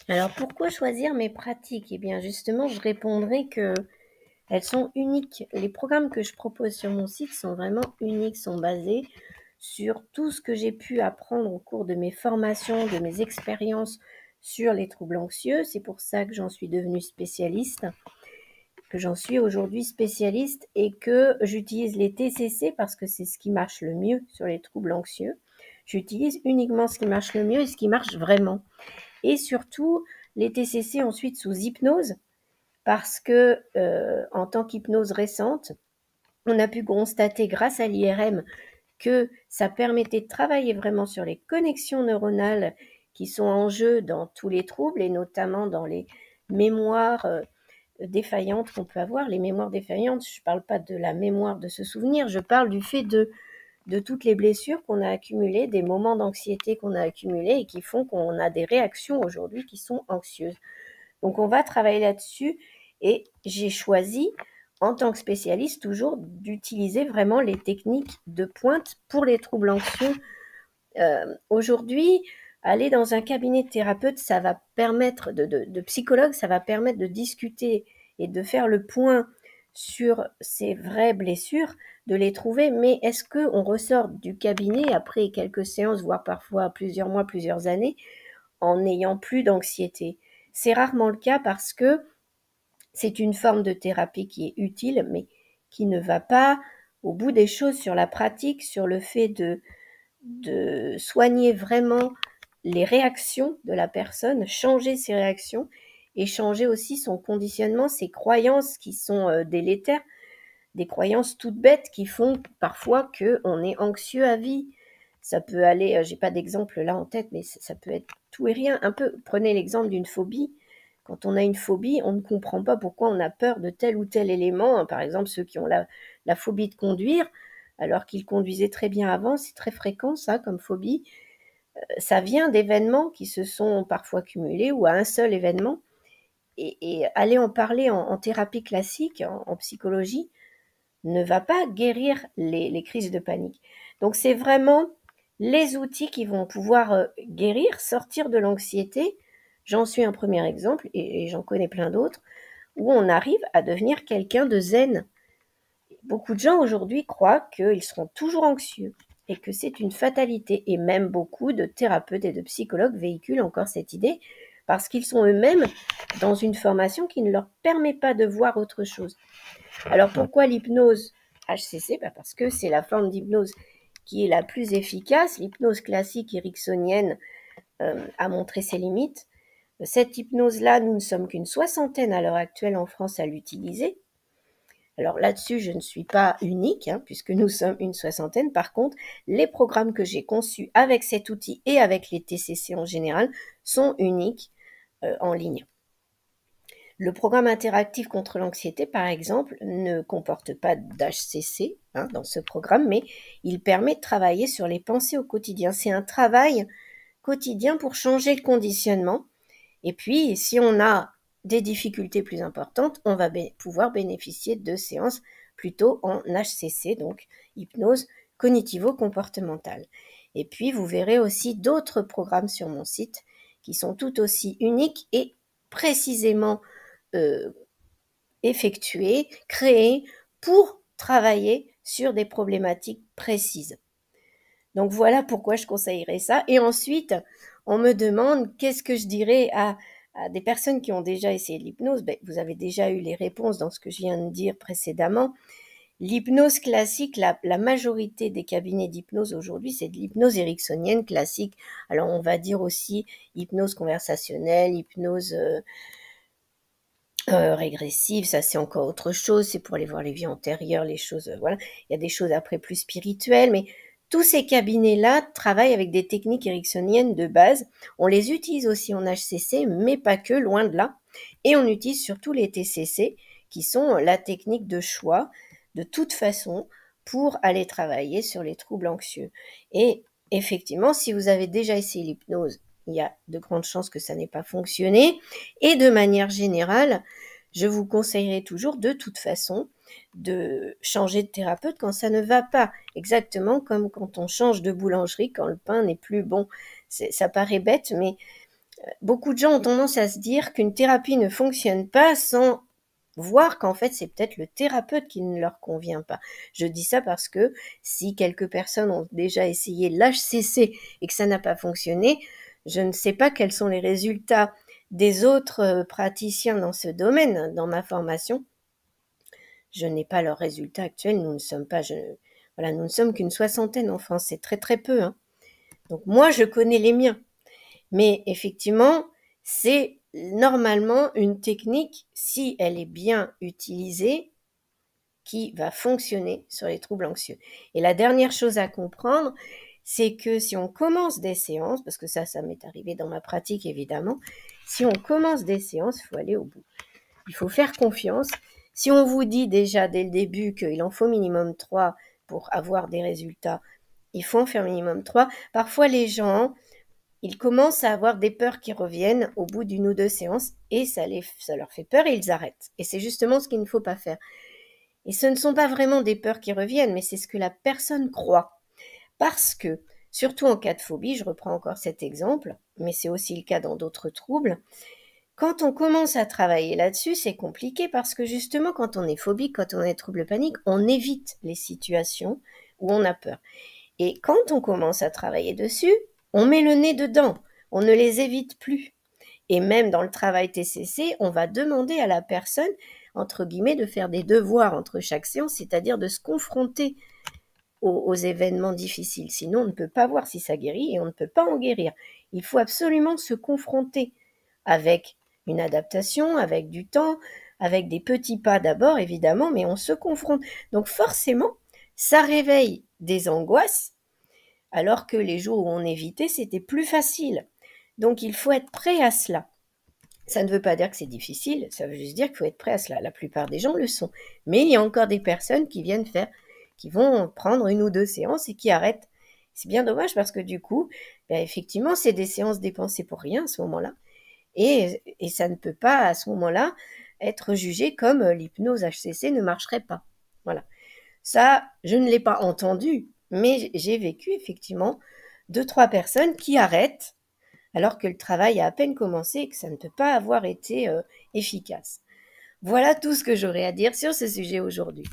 Alors, pourquoi choisir mes pratiques? Eh bien, justement, je répondrai qu'elles sont uniques. Les programmes que je propose sur mon site sont vraiment uniques, sont basés sur tout ce que j'ai pu apprendre au cours de mes formations, de mes expériences sur les troubles anxieux. C'est pour ça que j'en suis devenue spécialiste, que j'en suis aujourd'hui spécialiste et que j'utilise les TCC parce que c'est ce qui marche le mieux sur les troubles anxieux. J'utilise uniquement ce qui marche le mieux et ce qui marche vraiment. Et surtout, les TCC ensuite sous hypnose, parce que en tant qu'hypnose récente, on a pu constater grâce à l'IRM que ça permettait de travailler vraiment sur les connexions neuronales qui sont en jeu dans tous les troubles et notamment dans les mémoires défaillantes qu'on peut avoir. Les mémoires défaillantes, je ne parle pas de la mémoire de se souvenir, je parle du fait de toutes les blessures qu'on a accumulées, des moments d'anxiété qu'on a accumulés et qui font qu'on a des réactions aujourd'hui qui sont anxieuses. Donc on va travailler là-dessus et j'ai choisi, en tant que spécialiste, toujours d'utiliser vraiment les techniques de pointe pour les troubles anxieux. Aujourd'hui, aller dans un cabinet de thérapeute, ça va permettre, de psychologue, ça va permettre de discuter et de faire le point sur ces vraies blessures, de les trouver, mais est-ce qu'on ressort du cabinet après quelques séances, voire parfois plusieurs mois, plusieurs années, en n'ayant plus d'anxiété? C'est rarement le cas parce que c'est une forme de thérapie qui est utile, mais qui ne va pas au bout des choses sur la pratique, sur le fait de soigner vraiment les réactions de la personne, changer ses réactions et changer aussi son conditionnement, ses croyances qui sont délétères, des croyances toutes bêtes qui font parfois qu'on est anxieux à vie. Ça peut aller, j'ai pas d'exemple là en tête, mais ça peut être tout et rien. Un peu, prenez l'exemple d'une phobie. Quand on a une phobie, on ne comprend pas pourquoi on a peur de tel ou tel élément. Par exemple, ceux qui ont la phobie de conduire, alors qu'ils conduisaient très bien avant, c'est très fréquent ça comme phobie. Ça vient d'événements qui se sont parfois cumulés ou à un seul événement. Et aller en parler en thérapie classique, en psychologie, ne va pas guérir les crises de panique. Donc c'est vraiment les outils qui vont pouvoir guérir, sortir de l'anxiété. J'en suis un premier exemple et j'en connais plein d'autres où on arrive à devenir quelqu'un de zen. Beaucoup de gens aujourd'hui croient qu'ils seront toujours anxieux et que c'est une fatalité. Et même beaucoup de thérapeutes et de psychologues véhiculent encore cette idée parce qu'ils sont eux-mêmes dans une formation qui ne leur permet pas de voir autre chose. Alors pourquoi l'hypnose HCC? Parce que c'est la forme d'hypnose qui est la plus efficace. L'hypnose classique ericksonienne a montré ses limites. Cette hypnose-là, nous ne sommes qu'une soixantaine à l'heure actuelle en France à l'utiliser. Alors là-dessus, je ne suis pas unique, puisque nous sommes une soixantaine. Par contre, les programmes que j'ai conçus avec cet outil et avec les TCC en général sont uniques en ligne. Le programme interactif contre l'anxiété, par exemple, ne comporte pas d'HCC dans ce programme, mais il permet de travailler sur les pensées au quotidien. C'est un travail quotidien pour changer le conditionnement. Et puis, si on a des difficultés plus importantes, on va pouvoir bénéficier de séances plutôt en HCC, donc hypnose cognitivo-comportementale. Et puis, vous verrez aussi d'autres programmes sur mon site qui sont tout aussi uniques et précisément effectués, créés pour travailler sur des problématiques précises. Donc voilà pourquoi je conseillerais ça. Et ensuite, on me demande qu'est-ce que je dirais à des personnes qui ont déjà essayé l'hypnose. Vous avez déjà eu les réponses dans ce que je viens de dire précédemment. L'hypnose classique, la majorité des cabinets d'hypnose aujourd'hui, c'est de l'hypnose ericksonienne classique. Alors on va dire aussi hypnose conversationnelle, hypnose régressive, ça c'est encore autre chose, c'est pour aller voir les vies antérieures, les choses, voilà. Il y a des choses après plus spirituelles, mais tous ces cabinets-là travaillent avec des techniques ericksoniennes de base. On les utilise aussi en HCC, mais pas que, loin de là. Et on utilise surtout les TCC, qui sont la technique de choix, de toute façon, pour aller travailler sur les troubles anxieux. Et effectivement, si vous avez déjà essayé l'hypnose, il y a de grandes chances que ça n'ait pas fonctionné. Et de manière générale, je vous conseillerais toujours de toute façon de changer de thérapeute quand ça ne va pas. Exactement comme quand on change de boulangerie, quand le pain n'est plus bon. Ça paraît bête, mais beaucoup de gens ont tendance à se dire qu'une thérapie ne fonctionne pas sans voir qu'en fait, c'est peut-être le thérapeute qui ne leur convient pas. Je dis ça parce que si quelques personnes ont déjà essayé l'HCC et que ça n'a pas fonctionné, je ne sais pas quels sont les résultats des autres praticiens dans ce domaine, dans ma formation. Je n'ai pas leurs résultats actuels. Nous ne sommes pas, voilà, nous ne sommes qu'une 60aine en France. C'est très très peu, hein. Donc moi, je connais les miens. Mais effectivement, c'est normalement une technique, si elle est bien utilisée, qui va fonctionner sur les troubles anxieux. Et la dernière chose à comprendre, c'est que si on commence des séances, parce que ça m'est arrivé dans ma pratique évidemment, si on commence des séances, il faut aller au bout. Il faut faire confiance. Si on vous dit déjà dès le début qu'il en faut minimum 3 pour avoir des résultats, il faut en faire minimum 3. Parfois les gens, ils commencent à avoir des peurs qui reviennent au bout d'une ou deux séances et ça leur fait peur et ils arrêtent. Et c'est justement ce qu'il ne faut pas faire. Et ce ne sont pas vraiment des peurs qui reviennent, mais c'est ce que la personne croit. Parce que, surtout en cas de phobie, je reprends encore cet exemple, mais c'est aussi le cas dans d'autres troubles, quand on commence à travailler là-dessus, c'est compliqué parce que justement, quand on est phobique, quand on est trouble panique, on évite les situations où on a peur. Et quand on commence à travailler dessus, on met le nez dedans, on ne les évite plus. Et même dans le travail TCC, on va demander à la personne, entre guillemets, de faire des devoirs entre chaque séance, c'est-à-dire de se confronter aux événements difficiles. Sinon, on ne peut pas voir si ça guérit et on ne peut pas en guérir. Il faut absolument se confronter avec une adaptation, avec du temps, avec des petits pas d'abord, évidemment, mais on se confronte. Donc forcément, ça réveille des angoisses, alors que les jours où on évitait, c'était plus facile. Donc il faut être prêt à cela. Ça ne veut pas dire que c'est difficile, ça veut juste dire qu'il faut être prêt à cela. La plupart des gens le sont. Mais il y a encore des personnes qui vont prendre une ou deux séances et qui arrêtent. C'est bien dommage parce que du coup, effectivement, c'est des séances dépensées pour rien à ce moment-là. Et ça ne peut pas, à ce moment-là, être jugé comme l'hypnose HCC ne marcherait pas. Voilà. Ça, je ne l'ai pas entendu, mais j'ai vécu effectivement 2-3 personnes qui arrêtent alors que le travail a à peine commencé et que ça ne peut pas avoir été efficace. Voilà tout ce que j'aurais à dire sur ce sujet aujourd'hui.